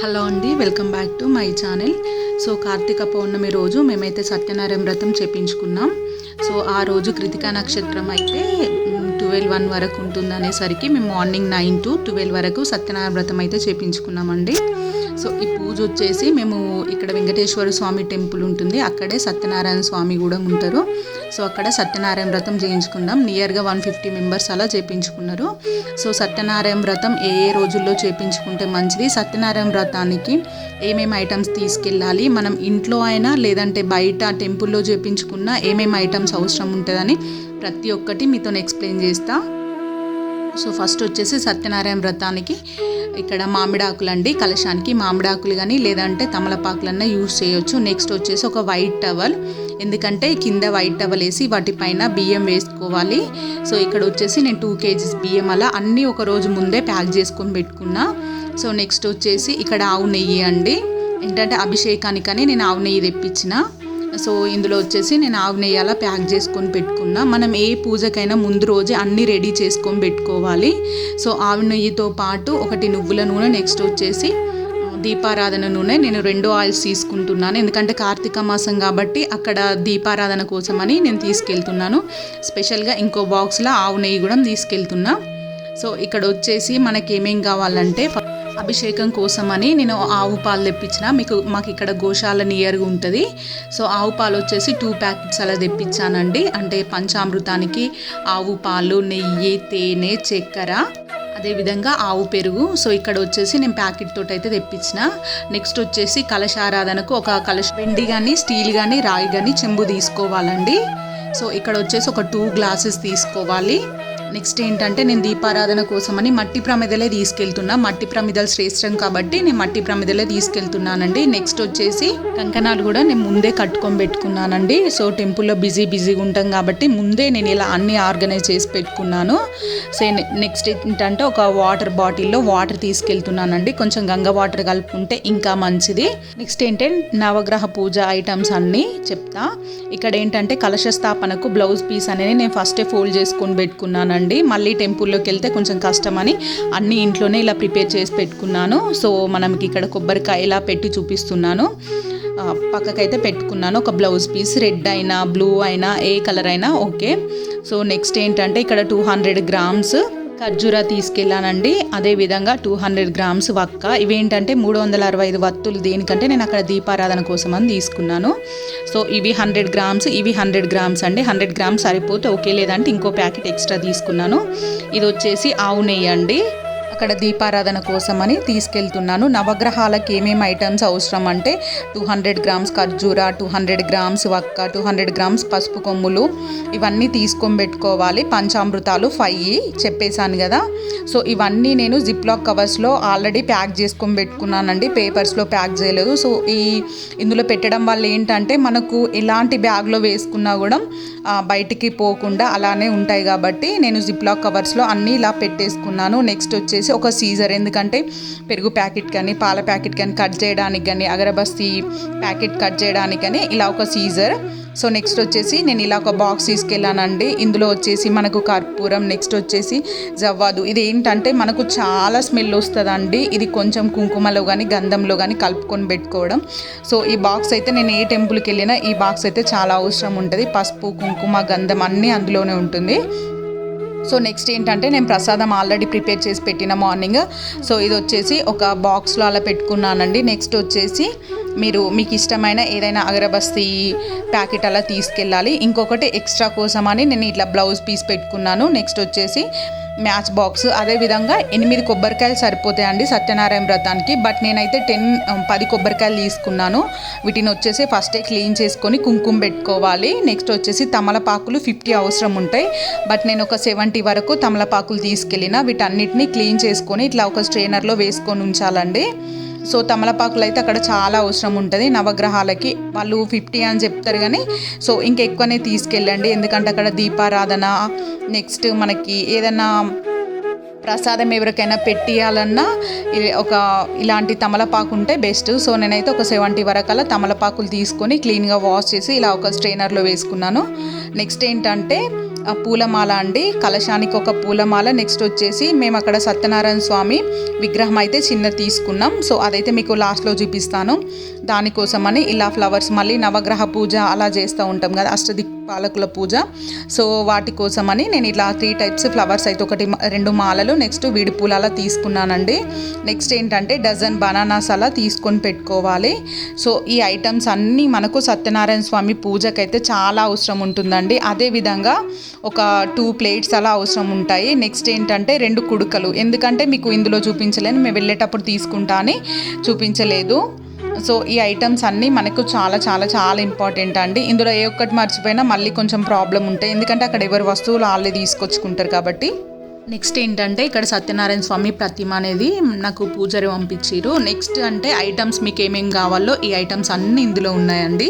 Hello అండి, welcome back to my channel. So Karthika Pournami రోజు మేమైతే సత్యనారాయణ వ్రతం చేపించుకున్నాం. సో ఆ రోజు కృతికా నక్షత్రం అయితే 12-1 వరకు ఉంటుందనేసరికి మేము మార్నింగ్ 9 to 12 వరకు సత్యనారాయణ వ్రతం అయితే చేపించుకున్నామండి. సో ఈ పూజ వచ్చేసి మేము ఇక్కడ వెంకటేశ్వర స్వామి టెంపుల్ ఉంటుంది, అక్కడే సత్యనారాయణ స్వామి కూడా ఉంటారు. సో అక్కడ సత్యనారాయణ వ్రతం చేయించుకున్నాం. నియర్గా 150 మెంబర్స్ అలా చేయించుకున్నారు. సో సత్యనారాయణ వ్రతం ఏ రోజుల్లో చేయించుకుంటే మంచిది, సత్యనారాయణ వ్రతానికి ఏమేమి ఐటమ్స్ తీసుకెళ్ళాలి, మనం ఇంట్లో అయినా లేదంటే బయట టెంపుల్లో చేయించుకున్నా ఏమేమి ఐటమ్స్ అవసరం ఉంటుందని ప్రతి ఒక్కటి మీతో ఎక్స్ప్లెయిన్ చేస్తా. సో ఫస్ట్ వచ్చేసి సత్యనారాయణ వ్రతానికి ఇక్కడ మామిడాకులు అండి, కలశానికి మామిడాకులు కానీ లేదంటే తమలపాకులన్నా యూజ్ చేయొచ్చు. నెక్స్ట్ వచ్చేసి ఒక వైట్ టవల్, ఎందుకంటే కింద వైట్ టవల్ వేసి వాటిపైన బియ్యం వేసుకోవాలి. సో ఇక్కడ వచ్చేసి నేను 2 kgs బియ్యం అలా అన్నీ ఒక రోజు ముందే ప్యాక్ చేసుకొని పెట్టుకున్నా. సో నెక్స్ట్ వచ్చేసి ఇక్కడ ఆవు నెయ్యి అండి, ఏంటంటే అభిషేకానికని నేను ఆవు నెయ్యి తెప్పించిన. సో ఇందులో వచ్చేసి నేను ఆవు నెయ్యి అలా ప్యాక్ చేసుకొని పెట్టుకున్నా. మనం ఏ పూజకైనా ముందు రోజే అన్నీ రెడీ చేసుకొని పెట్టుకోవాలి. సో ఆవు నెయ్యితో పాటు ఒకటి నువ్వుల నూనె, నెక్స్ట్ వచ్చేసి దీపారాధన నూనె. నేను 2 ఆయిల్స్ తీసుకుంటున్నాను, ఎందుకంటే కార్తీక మాసం కాబట్టి అక్కడ దీపారాధన కోసమని నేను తీసుకెళ్తున్నాను. స్పెషల్గా ఇంకో బాక్స్లో ఆవు నెయ్యి కూడా తీసుకెళ్తున్నా. సో ఇక్కడ వచ్చేసి మనకి ఏమేం కావాలంటే అభిషేకం కోసమని నేను ఆవు పాలు తెప్పించిన. మాకు ఇక్కడ గోశాల నియర్గా ఉంటుంది. సో ఆవు పాలు వచ్చేసి 2 ప్యాకెట్స్ అలా తెప్పించానండి. అంటే పంచామృతానికి ఆవు పాలు, నెయ్యి, తేనె, చక్కెర, అదేవిధంగా ఆవు పెరుగు. సో ఇక్కడ వచ్చేసి నేను ప్యాకెట్ తోటి అయితే తెప్పించిన. నెక్స్ట్ వచ్చేసి కలశారాధనకు ఒక వెండి కానీ స్టీల్ కానీ రాగి కానీ చెంబు తీసుకోవాలండి. సో ఇక్కడ వచ్చేసి ఒక 2 గ్లాసెస్ తీసుకోవాలి. నెక్స్ట్ ఏంటంటే నేను దీపారాధన కోసమని మట్టి ప్రమిదలే తీసుకెళ్తున్నా. మట్టి ప్రమిదలు శ్రేష్టం కాబట్టి నేను మట్టి ప్రమిదలే తీసుకెళ్తున్నానండి. నెక్స్ట్ వచ్చేసి కంకణాలు కూడా నేను ముందే కట్టుకొని పెట్టుకున్నానండి. సో టెంపుల్లో బిజీగా ఉంటాం కాబట్టి ముందే నేను ఇలా అన్ని ఆర్గనైజ్ చేసి పెట్టుకున్నాను. సో నెక్స్ట్ ఏంటంటే ఒక వాటర్ బాటిల్లో వాటర్ తీసుకెళ్తున్నానండి. కొంచెం గంగ వాటర్ కలుపుకుంటే ఇంకా మంచిది. నెక్స్ట్ ఏంటంటే నవగ్రహ పూజ ఐటమ్స్ అన్నీ చెప్తా. ఇక్కడ ఏంటంటే కలశ స్థాపనకు బ్లౌజ్ పీస్ అనేది నేను ఫస్టే ఫోల్డ్ చేసుకొని పెట్టుకున్నానండి. మళ్ళీ టెంపుల్లోకి వెళ్తే కొంచెం కష్టమని అన్నీ ఇంట్లోనే ఇలా ప్రిపేర్ చేసి పెట్టుకున్నాను. సో మనకి ఇక్కడ కొబ్బరికాయ ఇలా పెట్టి చూపిస్తున్నాను. పక్కకైతే పెట్టుకున్నాను ఒక బ్లౌజ్ పీస్, రెడ్ అయినా బ్లూ అయినా ఏ కలర్ అయినా ఓకే. సో నెక్స్ట్ ఏంటంటే ఇక్కడ 200 grams ఖర్జూరా తీసుకెళ్ళానండి. అదేవిధంగా 200 grams వక్క. ఇవేంటంటే 365 వత్తులు, దేనికంటే నేను అక్కడ దీపారాధన కోసం అని తీసుకున్నాను. సో ఇవి 100 grams, ఇవి 100 grams అండి. 100 grams సరిపోతే ఓకే, లేదంటే ఇంకో ప్యాకెట్ ఎక్స్ట్రా తీసుకున్నాను. ఇది వచ్చేసి ఆవు నెయ్యి అండి, అక్కడ దీపారాధన కోసమని తీసుకెళ్తున్నాను. నవగ్రహాలకు ఏమేమి ఐటమ్స్ అవసరం అంటే 200 grams ఖర్జూరా, 200 grams వక్క, 200 grams పసుపు కొమ్ములు, ఇవన్నీ తీసుకొని పెట్టుకోవాలి. పంచామృతాలు 5 చెప్పేశాను కదా. సో ఇవన్నీ నేను జిప్లాక్ కవర్స్లో ఆల్రెడీ ప్యాక్ చేసుకొని పెట్టుకున్నానండి, పేపర్స్లో ప్యాక్ చేయలేదు. సో ఇందులో పెట్టడం వల్ల ఏంటంటే మనకు ఎలాంటి బ్యాగ్లో వేసుకున్నా కూడా బయటికి పోకుండా అలానే ఉంటాయి కాబట్టి నేను జిప్లాక్ కవర్స్లో అన్నీ ఇలా పెట్టేసుకున్నాను. నెక్స్ట్ వచ్చేసి ఒక సీజర్, ఎందుకంటే పెరుగు ప్యాకెట్ కానీ పాల ప్యాకెట్ కానీ కట్ చేయడానికి కానీ అగరబస్తీ ప్యాకెట్ కట్ చేయడానికి కానీ ఇలా ఒక సీజర్. సో నెక్స్ట్ వచ్చేసి నేను ఇలా ఒక బాక్స్ తీసుకెళ్ళానండి. ఇందులో వచ్చేసి మనకు కర్పూరం, నెక్స్ట్ వచ్చేసి జవ్వాదు. ఇది ఏంటంటే మనకు చాలా స్మెల్ వస్తుందండి. ఇది కొంచెం కుంకుమలో కానీ గంధంలో కానీ కలుపుకొని పెట్టుకోవడం. సో ఈ బాక్స్ అయితే నేను ఏ టెంపుల్కి వెళ్ళినా ఈ బాక్స్ అయితే చాలా అవసరం ఉంటుంది. పసుపు, కుంకుమ, గంధం అన్నీ అందులోనే ఉంటుంది. సో నెక్స్ట్ ఏంటంటే నేను ప్రసాదం ఆల్రెడీ ప్రిపేర్ చేసి పెట్టిన మార్నింగ్. సో ఇది వచ్చేసి ఒక బాక్స్లో అలా పెట్టుకున్నానండి. నెక్స్ట్ వచ్చేసి మీకు ఇష్టమైన ఏదైనా అగరబస్తీ ప్యాకెట్ అలా తీసుకెళ్ళాలి. ఇంకొకటి ఎక్స్ట్రా కోసమని నేను ఇట్లా బ్లౌజ్ పీస్ పెట్టుకున్నాను. నెక్స్ట్ వచ్చేసి మ్యాచ్ బాక్స్, అదేవిధంగా 8 కొబ్బరికాయలు సరిపోతాయండి సత్యనారాయణ వ్రతానికి. బట్ నేనైతే 10 కొబ్బరికాయలు తీసుకున్నాను. వీటిని వచ్చేసి ఫస్టే క్లీన్ చేసుకొని కుంకుమ పెట్టుకోవాలి. నెక్స్ట్ వచ్చేసి తమలపాకులు 50 అవసరం ఉంటాయి. బట్ నేను ఒక 70 వరకు తమలపాకులు తీసుకెళ్ళిన. వీటన్నిటిని క్లీన్ చేసుకొని ఇట్లా ఒక స్ట్రైనర్లో వేసుకొని ఉంచాలండి. సో తమలపాకులు అయితే అక్కడ చాలా అవసరం ఉంటుంది నవగ్రహాలకి. వాళ్ళు 50 అని చెప్తారు కానీ సో ఇంకెక్కువనే తీసుకెళ్ళండి, ఎందుకంటే అక్కడ దీపారాధన, నెక్స్ట్ మనకి ఏదైనా ప్రసాదం ఎవరికైనా పెట్టియాలన్నా ఇలాంటి తమలపాకు ఉంటే బెస్ట్. సో నేనైతే ఒక 70 వరకు తమలపాకులు తీసుకొని క్లీన్గా వాష్ చేసి ఇలా ఒక స్ట్రైనర్లో వేసుకున్నాను. నెక్స్ట్ ఏంటంటే పూలమాల అండి, కలశానికి ఒక పూలమాల. నెక్స్ట్ వచ్చేసి మేము అక్కడ సత్యనారాయణ స్వామి విగ్రహం అయితే చిన్న తీసుకున్నాం. సో అదైతే మీకు లాస్ట్లో చూపిస్తాను. దానికోసమని ఇలా ఫ్లవర్స్, మళ్ళీ నవగ్రహ పూజ అలా చేస్తూ ఉంటాం కదా, అష్టదిక్పాలకుల పూజ. సో వాటి కోసమని నేను ఇలా 3 టైప్స్ ఫ్లవర్స్ అయితే, 2 మాలలు, నెక్స్ట్ విడి పూలు అలా తీసుకున్నానండి. నెక్స్ట్ ఏంటంటే డజన్ బనానాస్ అలా తీసుకొని పెట్టుకోవాలి. సో ఈ ఐటమ్స్ అన్నీ మనకు సత్యనారాయణ స్వామి పూజకైతే చాలా అవసరం ఉంటుందండి. అదేవిధంగా ఒక 2 ప్లేట్స్ అలా అవసరం ఉంటాయి. నెక్స్ట్ ఏంటంటే 2 కుడుకలు, ఎందుకంటే మీకు ఇందులో చూపించలేను, మేము వెళ్ళేటప్పుడు తీసుకుంటా అని చూపించలేదు. సో ఈ ఐటమ్స్ అన్నీ మనకు చాలా చాలా చాలా ఇంపార్టెంట్ అండి. ఇందులో ఏ ఒక్కటి మర్చిపోయినా మళ్ళీ కొంచెం ప్రాబ్లం ఉంటాయి, ఎందుకంటే అక్కడ ఎవరి వస్తువులు వాళ్ళే తీసుకొచ్చుకుంటారు కాబట్టి. నెక్స్ట్ ఏంటంటే ఇక్కడ సత్యనారాయణ స్వామి ప్రతిమ అనేది నాకు పూజారి పంపించారు. నెక్స్ట్ అంటే ఐటమ్స్ మీకు ఏమేమి కావాలో ఈ ఐటమ్స్ అన్నీ ఇందులో ఉన్నాయండి.